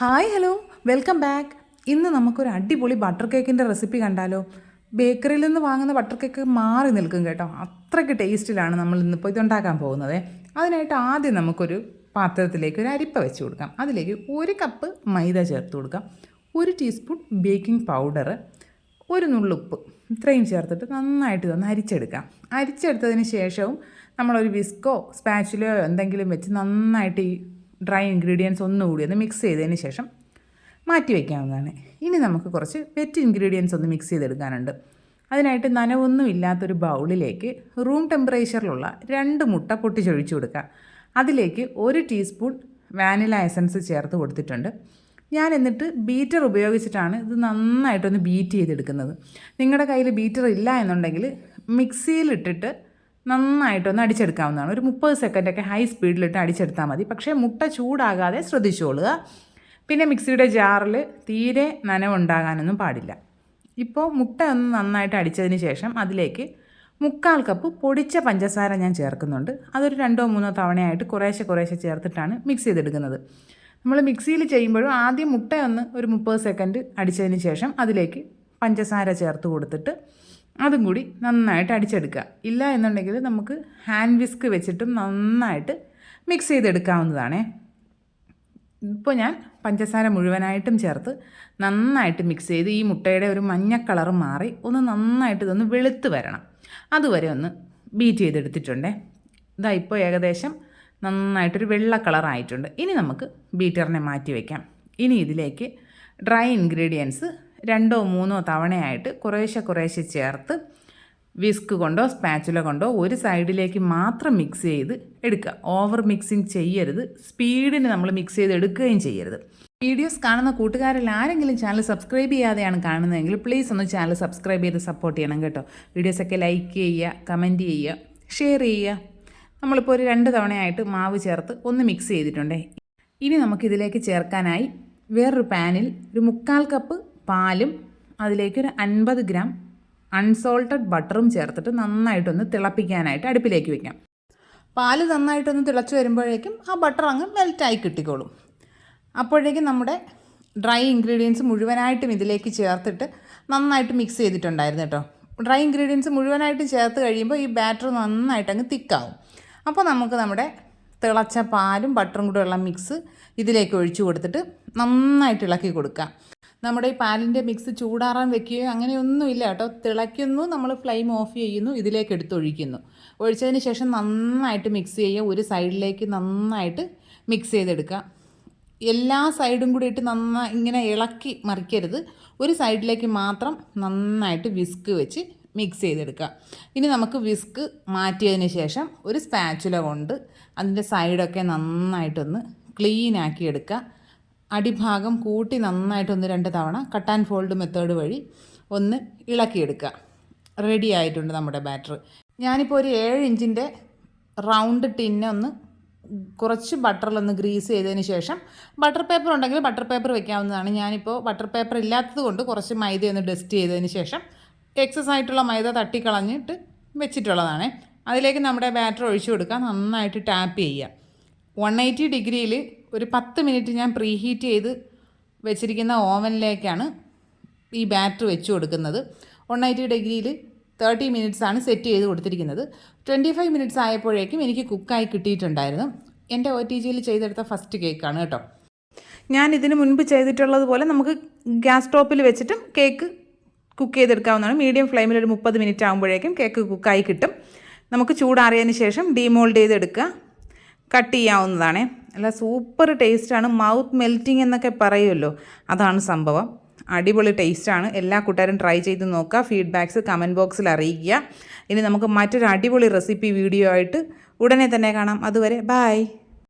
Hi hello welcome back. ഇന്ന് നമുക്കൊരു അടിപൊളി ബട്ടർ കേക്കിൻ്റെ റെസിപ്പി കണ്ടാലോ. ബേക്കറിയിൽ നിന്ന് വാങ്ങുന്ന ബട്ടർ കേക്ക് മാറി നിൽക്കും കേട്ടോ. അത്രയ്ക്ക് ടേസ്റ്റിലാണ് നമ്മൾ ഇന്നിപ്പോൾ ഇതുണ്ടാക്കാൻ പോകുന്നത്. അതിനായിട്ട് ആദ്യം നമുക്കൊരു പാത്രത്തിലേക്ക് ഒരു അരിപ്പ വെച്ച് കൊടുക്കാം. അതിലേക്ക് 1 കപ്പ് മൈദ ചേർത്ത് കൊടുക്കാം, 1 ടീസ്പൂൺ ബേക്കിംഗ് പൗഡർ, 1 നുള്ളുപ്പ്, ഇത്രയും ചേർത്തിട്ട് നന്നായിട്ട് ഇതൊന്ന് അരിച്ചെടുക്കാം. അരിച്ചെടുത്തതിന് ശേഷവും നമ്മളൊരു വിസ്കോ സ്പാച്ചുലയോ എന്തെങ്കിലും വെച്ച് നന്നായിട്ട് ഈ ഡ്രൈ ഇൻഗ്രീഡിയൻസ് ഒന്നുകൂടി ഒന്ന് മിക്സ് ചെയ്തതിന് ശേഷം മാറ്റി വയ്ക്കാവുന്നതാണ്. ഇനി നമുക്ക് കുറച്ച് വെറ്റ് ഇൻഗ്രീഡിയൻസ് ഒന്ന് മിക്സ് ചെയ്തെടുക്കാനുണ്ട്. അതിനായിട്ട് നനവൊന്നും ഇല്ലാത്തൊരു ബൗളിലേക്ക് റൂം ടെമ്പറേച്ചറിലുള്ള 2 മുട്ട പൊട്ടിച്ചൊഴിച്ചു കൊടുക്കുക. അതിലേക്ക് 1 ടീസ്പൂൺ വാനില എസൻസ് ചേർത്ത് കൊടുത്തിട്ടുണ്ട്. ഞാൻ എന്നിട്ട് ബീറ്റർ ഉപയോഗിച്ചിട്ടാണ് ഇത് നന്നായിട്ടൊന്ന് ബീറ്റ് ചെയ്തെടുക്കുന്നത്. നിങ്ങളുടെ കയ്യിൽ ബീറ്റർ ഇല്ല എന്നുണ്ടെങ്കിൽ മിക്സിയിലിട്ടിട്ട് നന്നായിട്ടൊന്ന് അടിച്ചെടുക്കാവുന്നതാണ്. ഒരു 30 സെക്കൻഡൊക്കെ ഹൈ സ്പീഡിലിട്ട് അടിച്ചെടുത്താൽ മതി. പക്ഷേ മുട്ട ചൂടാകാതെ ശ്രദ്ധിച്ചോളുക. പിന്നെ മിക്സിയുടെ ജാറിൽ തീരെ നനവുണ്ടാകാനൊന്നും പാടില്ല. ഇപ്പോൾ മുട്ട ഒന്ന് നന്നായിട്ട് അടിച്ചതിന് ശേഷം അതിലേക്ക് 1/4 കപ്പ് പൊടിച്ച പഞ്ചസാര ഞാൻ ചേർക്കുന്നുണ്ട്. അതൊരു 2-3 തവണയായിട്ട് കുറേശ്ശെ ചേർത്തിട്ടാണ് മിക്സ് ചെയ്തെടുക്കുന്നത്. നമ്മൾ മിക്സിയിൽ ചെയ്യുമ്പോഴും ആദ്യം മുട്ടയൊന്ന് ഒരു 30 സെക്കൻഡ് അടിച്ചതിന് ശേഷം അതിലേക്ക് പഞ്ചസാര ചേർത്ത് കൊടുത്തിട്ട് അതും കൂടി നന്നായിട്ട് അടിച്ചെടുക്കുക. ഇല്ല എന്നുണ്ടെങ്കിൽ നമുക്ക് ഹാൻഡ് വിസ്ക് വെച്ചിട്ടും നന്നായിട്ട് മിക്സ് ചെയ്തെടുക്കാവുന്നതാണ്. ഇപ്പോൾ ഞാൻ പഞ്ചസാര മുഴുവനായിട്ടും ചേർത്ത് നന്നായിട്ട് മിക്സ് ചെയ്ത് ഈ മുട്ടയുടെ ഒരു മഞ്ഞ കളർ മാറി ഒന്ന് നന്നായിട്ട് ഇതൊന്ന് വെളുത്ത് വരണം. അതുവരെ ഒന്ന് ബീറ്റ് ചെയ്തെടുത്തിട്ടുണ്ടേ. ഇതാ ഇപ്പോൾ ഏകദേശം നന്നായിട്ടൊരു വെള്ള കളറായിട്ടുണ്ട്. ഇനി നമുക്ക് ബീറ്ററിനെ മാറ്റി വയ്ക്കാം. ഇനി ഇതിലേക്ക് ഡ്രൈ ഇൻഗ്രീഡിയൻസ് 2-3 തവണയായിട്ട് കുറേശ്ശെ ചേർത്ത് വിസ്ക് കൊണ്ടോ സ്പാച്ചുല കൊണ്ടോ ഒരു സൈഡിലേക്ക് മാത്രം മിക്സ് ചെയ്ത് എടുക്കുക. ഓവർ മിക്സിങ് ചെയ്യരുത്. സ്പീഡിന് നമ്മൾ മിക്സ് ചെയ്ത് എടുക്കുകയും ചെയ്യരുത്. വീഡിയോസ് കാണുന്ന കൂട്ടുകാരിൽ ആരെങ്കിലും ചാനൽ സബ്സ്ക്രൈബ് ചെയ്യാതെയാണ് കാണുന്നതെങ്കിൽ പ്ലീസ് ഒന്ന് ചാനൽ സബ്സ്ക്രൈബ് ചെയ്ത് സപ്പോർട്ട് ചെയ്യണം കേട്ടോ. വീഡിയോസൊക്കെ ലൈക്ക് ചെയ്യുക, കമൻറ്റ് ചെയ്യുക, ഷെയർ ചെയ്യുക. നമ്മളിപ്പോൾ ഒരു 2 തവണയായിട്ട് മാവ് ചേർത്ത് ഒന്ന് മിക്സ് ചെയ്തിട്ടുണ്ടേ. ഇനി നമുക്കിതിലേക്ക് ചേർക്കാനായി വേറൊരു പാനിൽ ഒരു 1/4 കപ്പ് പാലും അതിലേക്കൊരു 50 ഗ്രാം അൺസോൾട്ടഡ് ബട്ടറും ചേർത്തിട്ട് നന്നായിട്ടൊന്ന് തിളപ്പിക്കാനായിട്ട് അടുപ്പിലേക്ക് വയ്ക്കാം. പാല് നന്നായിട്ടൊന്ന് തിളച്ച് വരുമ്പോഴേക്കും ആ ബട്ടർ അങ്ങ് മെൽറ്റായി കിട്ടിക്കോളും. അപ്പോഴേക്കും നമ്മുടെ ഡ്രൈ ഇൻഗ്രീഡിയൻസ് മുഴുവനായിട്ടും ഇതിലേക്ക് ചേർത്തിട്ട് നന്നായിട്ട് മിക്സ് ചെയ്തിട്ടുണ്ടായിരുന്നു കേട്ടോ. ഡ്രൈ ഇൻഗ്രീഡിയൻസ് മുഴുവനായിട്ട് ചേർത്ത് കഴിയുമ്പോൾ ഈ ബാറ്റർ നന്നായിട്ട് അങ്ങ് തിക്കാവും. അപ്പോൾ നമുക്ക് നമ്മുടെ തിളച്ച പാലും ബട്ടറും കൂടെ ഉള്ള മിക്സ് ഇതിലേക്ക് ഒഴിച്ചു കൊടുത്തിട്ട് നന്നായിട്ട് ഇളക്കി കൊടുക്കാം. നമ്മുടെ ഈ പാലിൻ്റെ മിക്സ് ചൂടാറാൻ വെക്കുകയോ അങ്ങനെയൊന്നുമില്ല കേട്ടോ. തിളയ്ക്കുന്നു, നമ്മൾ ഫ്ലെയിം ഓഫ് ചെയ്യുന്നു, ഇതിലേക്ക് എടുത്തൊഴിക്കുന്നു. ഒഴിച്ചതിന് ശേഷം നന്നായിട്ട് മിക്സ് ചെയ്യുക. ഒരു സൈഡിലേക്ക് നന്നായിട്ട് മിക്സ് ചെയ്തെടുക്കുക. എല്ലാ സൈഡും കൂടി ഇട്ട് നന്നായി ഇങ്ങനെ ഇളക്കി മറിക്കരുത്. ഒരു സൈഡിലേക്ക് മാത്രം നന്നായിട്ട് വിസ്ക് വെച്ച് മിക്സ് ചെയ്തെടുക്കുക. ഇനി നമുക്ക് വിസ്ക് മാറ്റിയതിന് ശേഷം ഒരു സ്പാച്ചുല കൊണ്ട് അതിൻ്റെ സൈഡൊക്കെ നന്നായിട്ടൊന്ന് ക്ലീനാക്കി എടുക്കുക. അടിഭാഗം കൂട്ടി നന്നായിട്ടൊന്ന് 2 തവണ കട്ട് ആൻഡ് ഫോൾഡ് മെത്തേഡ് വഴി ഒന്ന് ഇളക്കിയെടുക്കുക. റെഡി ആയിട്ടുണ്ട് നമ്മുടെ ബാറ്റർ. ഞാനിപ്പോൾ ഒരു 7 ഇഞ്ചിൻ്റെ റൗണ്ട് ടിന്നെ ഒന്ന് കുറച്ച് ബട്ടറിലൊന്ന് ഗ്രീസ് ചെയ്തതിന് ശേഷം ബട്ടർ പേപ്പർ ഉണ്ടെങ്കിൽ ബട്ടർ പേപ്പർ വെക്കാവുന്നതാണ്. ഞാനിപ്പോൾ ബട്ടർ പേപ്പർ ഇല്ലാത്തത് കൊണ്ട് കുറച്ച് മൈദയൊന്ന് ഡസ്റ്റ് ചെയ്തതിന് ശേഷം എക്സസ് ആയിട്ടുള്ള മൈദ തട്ടിക്കളഞ്ഞിട്ട് വെച്ചിട്ടുള്ളതാണ്. അതിലേക്ക് നമ്മുടെ ബാറ്റർ ഒഴിച്ചു കൊടുക്കുക. നന്നായിട്ട് ടാപ്പ് ചെയ്യുക. 180 ഡിഗ്രിയിൽ ഒരു 10 മിനിറ്റ് ഞാൻ പ്രീ ഹീറ്റ് ചെയ്ത് വെച്ചിരിക്കുന്ന ഓവനിലേക്കാണ് ഈ ബാറ്റർ വെച്ച് കൊടുക്കുന്നത്. 180 ഡിഗ്രിയിൽ 30 മിനിറ്റ്സാണ് സെറ്റ് ചെയ്ത് കൊടുത്തിരിക്കുന്നത്. 25 മിനിറ്റ്സ് ആയപ്പോഴേക്കും എനിക്ക് കുക്കായി കിട്ടിയിട്ടുണ്ടായിരുന്നു. എൻ്റെ OTGയിൽ ചെയ്തെടുത്ത ഫസ്റ്റ് കേക്കാണ് കേട്ടോ. ഞാൻ ഇതിന് മുൻപ് ചെയ്തിട്ടുള്ളതുപോലെ നമുക്ക് ഗ്യാസ് സ്റ്റോപ്പിൽ വെച്ചിട്ടും കേക്ക് കുക്ക് ചെയ്തെടുക്കാവുന്നതാണ്. മീഡിയം ഫ്ലെയിമിൽ ഒരു 30 മിനിറ്റ് ആകുമ്പോഴേക്കും കേക്ക് കുക്കായി കിട്ടും. നമുക്ക് ചൂടാറിയതിന് ശേഷം ഡീമോൾഡ് ചെയ്തെടുക്കുക. കട്ട് ചെയ്യാവുന്നതാണ്. അല്ല സൂപ്പർ ടേസ്റ്റാണ്. മൗത്ത് മെൽറ്റിംഗ് എന്നൊക്കെ പറയുമല്ലോ, അതാണ് സംഭവം. അടിപൊളി ടേസ്റ്റാണ്. എല്ലാ കൂട്ടുകാരും ട്രൈ ചെയ്ത് നോക്കുക. ഫീഡ്ബാക്ക്സ് കമൻറ്റ് ബോക്സിൽ അറിയിക്കുക. ഇനി നമുക്ക് മറ്റൊരു അടിപൊളി റെസിപ്പി വീഡിയോ ആയിട്ട് ഉടനെ തന്നെ കാണാം. അതുവരെ ബൈ.